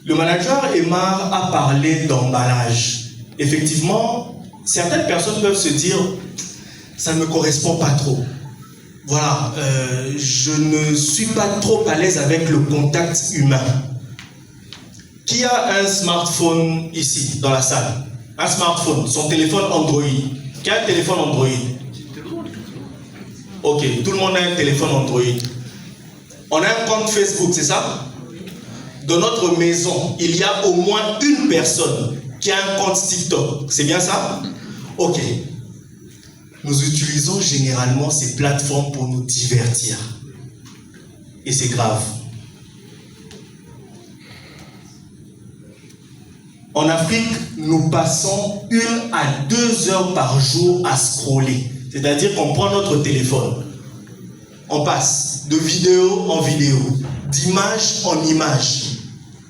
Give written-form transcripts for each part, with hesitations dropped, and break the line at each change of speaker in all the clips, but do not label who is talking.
Le manager Aymar a parlé d'emballage. Effectivement, certaines personnes peuvent se dire ça ne me correspond pas trop. Voilà, je ne suis pas trop à l'aise avec le contact humain. Qui a un smartphone ici, dans la salle? Un smartphone, son téléphone Android. Qui a un téléphone Android? Ok, tout le monde a un téléphone Android. On a un compte Facebook, c'est ça? Dans notre maison, il y a au moins une personne qui a un compte TikTok. C'est bien ça? Ok. Nous utilisons généralement ces plateformes pour nous divertir. Et c'est grave. En Afrique, nous passons 1 à 2 heures par jour à scroller. C'est-à-dire qu'on prend notre téléphone. On passe de vidéo en vidéo, d'image en image,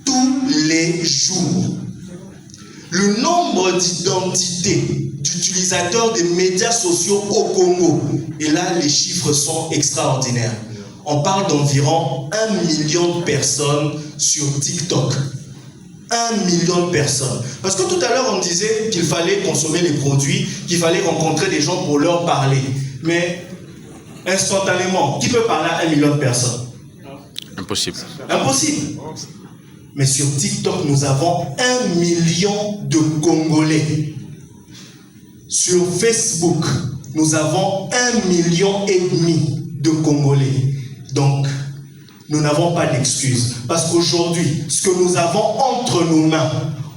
tous les jours. Le nombre d'identités d'utilisateurs des médias sociaux au Congo, et là les chiffres sont extraordinaires. On parle d'environ 1 million de personnes sur TikTok. 1 million de personnes. Parce que tout à l'heure on disait qu'il fallait consommer les produits, qu'il fallait rencontrer des gens pour leur parler. Mais instantanément, qui peut parler à 1 million de personnes?
Impossible.
Impossible. Mais sur TikTok, nous avons 1 million de Congolais. Sur Facebook, nous avons 1,5 million de Congolais. Donc, nous n'avons pas d'excuses. Parce qu'aujourd'hui, ce que nous avons entre nos mains,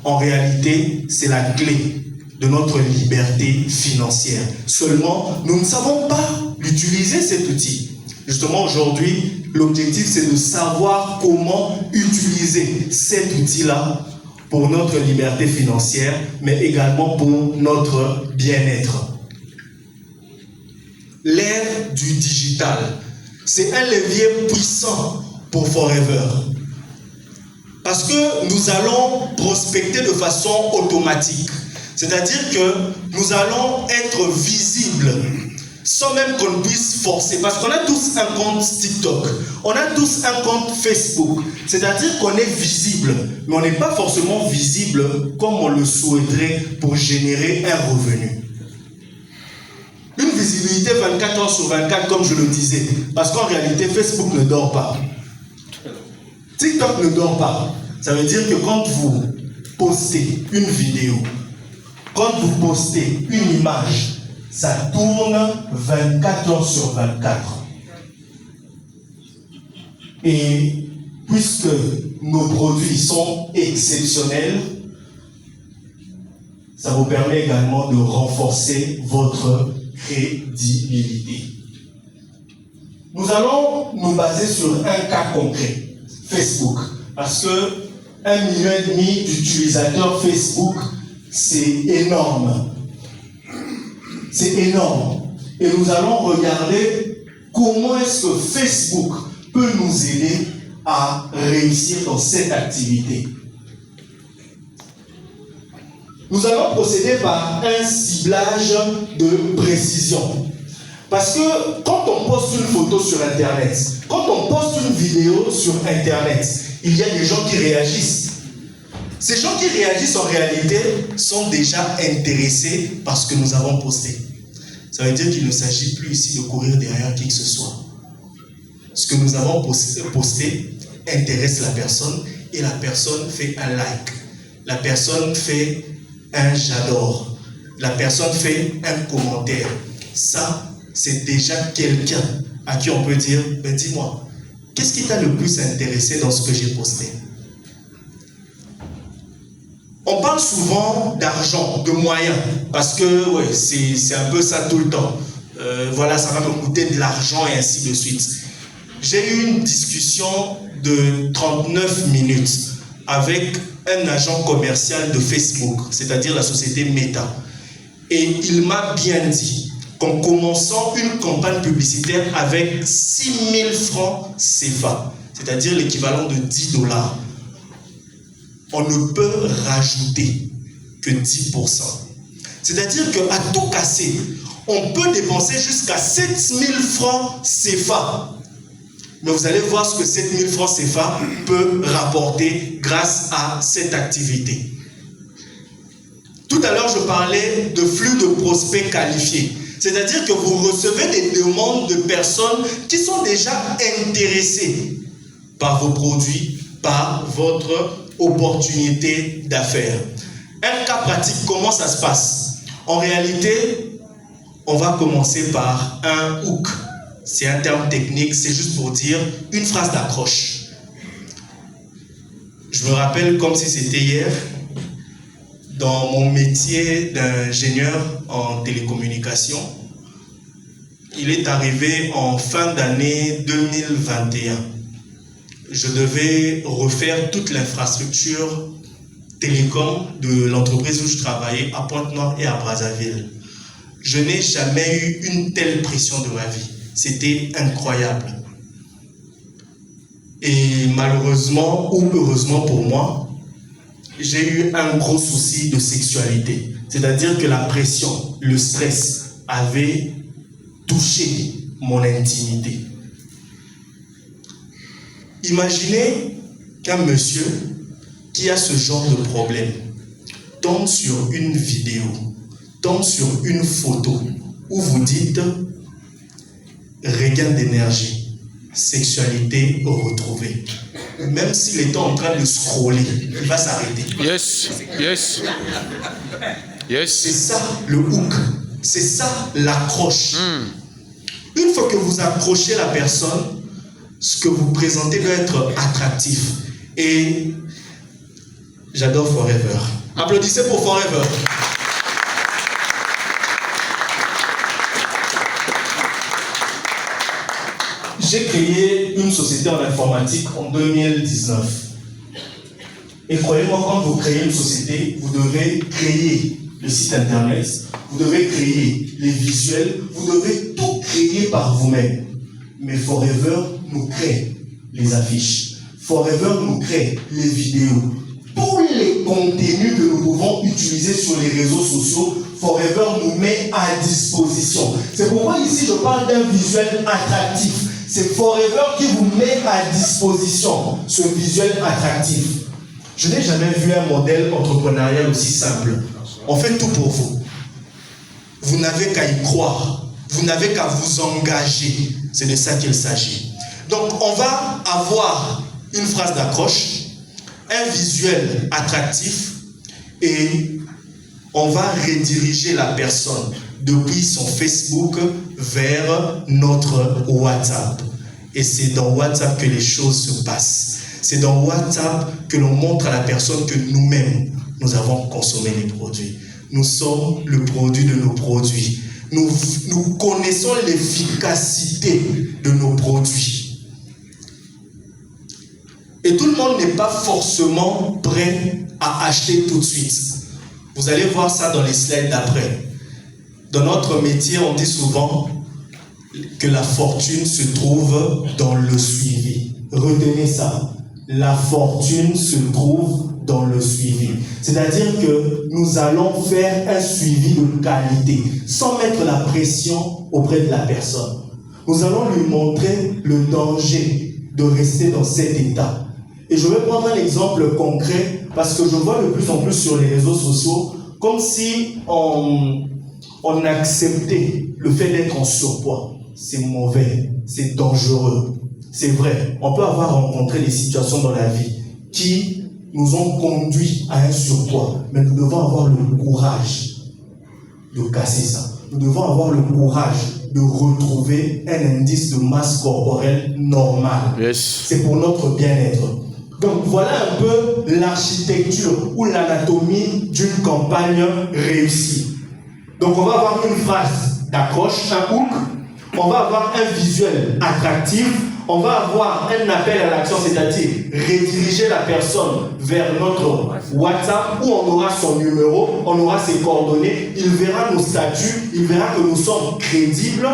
en réalité, c'est la clé de notre liberté financière. Seulement, nous ne savons pas l'utiliser, cet outil. Justement, aujourd'hui, l'objectif, c'est de savoir comment utiliser cet outil-là pour notre liberté financière, mais également pour notre bien-être. L'ère du digital, c'est un levier puissant pour Forever. Parce que nous allons prospecter de façon automatique. C'est-à-dire que nous allons être visibles sans même qu'on puisse forcer. Parce qu'on a tous un compte TikTok, on a tous un compte Facebook. C'est-à-dire qu'on est visible, mais on n'est pas forcément visible comme on le souhaiterait pour générer un revenu. Une visibilité 24 heures sur 24, comme je le disais. Parce qu'en réalité, Facebook ne dort pas. TikTok ne dort pas. Ça veut dire que quand vous postez une vidéo, quand vous postez une image, ça tourne 24 heures sur 24. Et puisque nos produits sont exceptionnels, ça vous permet également de renforcer votre crédibilité. Nous allons nous baser sur un cas concret, Facebook, parce que 1,5 million d'utilisateurs Facebook, c'est énorme. C'est énorme. Et nous allons regarder comment est-ce que Facebook peut nous aider à réussir dans cette activité. Nous allons procéder par un ciblage de précision. Parce que quand on poste une photo sur Internet, quand on poste une vidéo sur Internet, il y a des gens qui réagissent. Ces gens qui réagissent en réalité sont déjà intéressés par ce que nous avons posté. Ça veut dire qu'il ne s'agit plus ici de courir derrière qui que ce soit. Ce que nous avons posté intéresse la personne et la personne fait un like. La personne fait un j'adore. La personne fait un commentaire. Ça, c'est déjà quelqu'un à qui on peut dire, ben dis-moi, qu'est-ce qui t'a le plus intéressé dans ce que j'ai posté? On parle souvent d'argent, de moyens, parce que ouais, c'est un peu ça tout le temps. Voilà, ça va me coûter de l'argent et ainsi de suite. J'ai eu une discussion de 39 minutes avec un agent commercial de Facebook, c'est-à-dire la société Meta. Et il m'a bien dit qu'en commençant une campagne publicitaire avec 6 000 francs CFA, c'est-à-dire l'équivalent de 10 $, on ne peut rajouter que 10%. C'est-à-dire qu'à tout casser, on peut dépenser jusqu'à 7 000 francs CFA Mais vous allez voir ce que 7 000 francs CFA peut rapporter grâce à cette activité. Tout à l'heure, je parlais de flux de prospects qualifiés. C'est-à-dire que vous recevez des demandes de personnes qui sont déjà intéressées par vos produits, par votre opportunité d'affaires. Un cas pratique, comment ça se passe? En réalité, on va commencer par un hook. C'est un terme technique, c'est juste pour dire une phrase d'accroche. Je me rappelle comme si c'était hier, dans mon métier d'ingénieur en télécommunication, il est arrivé en fin d'année 2021. Je devais refaire toute l'infrastructure télécom de l'entreprise où je travaillais à Pointe-Noire et à Brazzaville. Je n'ai jamais eu une telle pression de ma vie. C'était incroyable. Et malheureusement ou heureusement pour moi, j'ai eu un gros souci de sexualité. C'est-à-dire que la pression, le stress avait touché mon intimité. Imaginez qu'un monsieur qui a ce genre de problème tombe sur une vidéo, tombe sur une photo où vous dites regain d'énergie, sexualité retrouvée. Même s'il est en train de scroller, il va s'arrêter.
Yes, yes, yes.
C'est ça le hook, c'est ça l'accroche. Une fois que vous accrochez la personne, ce que vous présentez doit être attractif. Et j'adore Forever. Applaudissez pour Forever. J'ai créé une société en informatique en 2019. Et croyez-moi, quand vous créez une société, vous devez créer le site internet, vous devez créer les visuels, vous devez tout créer par vous-même. Mais Forever nous crée les affiches. Forever nous crée les vidéos. Tous les contenus que nous pouvons utiliser sur les réseaux sociaux, Forever nous met à disposition. C'est pourquoi ici je parle d'un visuel attractif. C'est Forever qui vous met à disposition ce visuel attractif. Je n'ai jamais vu un modèle entrepreneurial aussi simple. On fait tout pour vous. Vous n'avez qu'à y croire. Vous n'avez qu'à vous engager. C'est de ça qu'il s'agit. Donc, on va avoir une phrase d'accroche, un visuel attractif et on va rediriger la personne depuis son Facebook vers notre WhatsApp. Et c'est dans WhatsApp que les choses se passent. C'est dans WhatsApp que l'on montre à la personne que nous-mêmes, nous avons consommé les produits. Nous sommes le produit de nos produits. Nous connaissons l'efficacité de nos produits. Et tout le monde n'est pas forcément prêt à acheter tout de suite. Vous allez voir ça dans les slides d'après. Dans notre métier, on dit souvent que la fortune se trouve dans le suivi. Retenez ça. La fortune se trouve dans le suivi. C'est-à-dire que nous allons faire un suivi de qualité, sans mettre la pression auprès de la personne. Nous allons lui montrer le danger de rester dans cet état. Et je vais prendre un exemple concret, parce que je vois de plus en plus sur les réseaux sociaux, comme si on acceptait le fait d'être en surpoids. C'est mauvais, c'est dangereux. C'est vrai, on peut avoir rencontré des situations dans la vie qui nous ont conduit à un surpoids, mais nous devons avoir le courage de casser ça. Nous devons avoir le courage de retrouver un indice de masse corporelle normal.
Yes.
C'est pour notre bien-être. Donc voilà un peu l'architecture ou l'anatomie d'une campagne réussie. Donc on va avoir une phrase d'accroche, un hook, on va avoir un visuel attractif, on va avoir un appel à l'action, c'est-à-dire rediriger la personne vers notre WhatsApp où on aura son numéro, on aura ses coordonnées, il verra nos statuts, il verra que nous sommes crédibles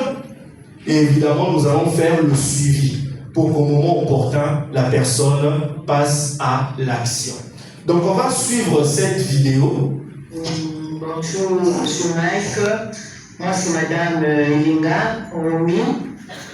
et évidemment nous allons faire le suivi pour qu'au moment opportun, la personne passe à l'action. Donc on va suivre cette vidéo.
Bonjour, M. Mike. Moi, c'est Madame Elinga Omi.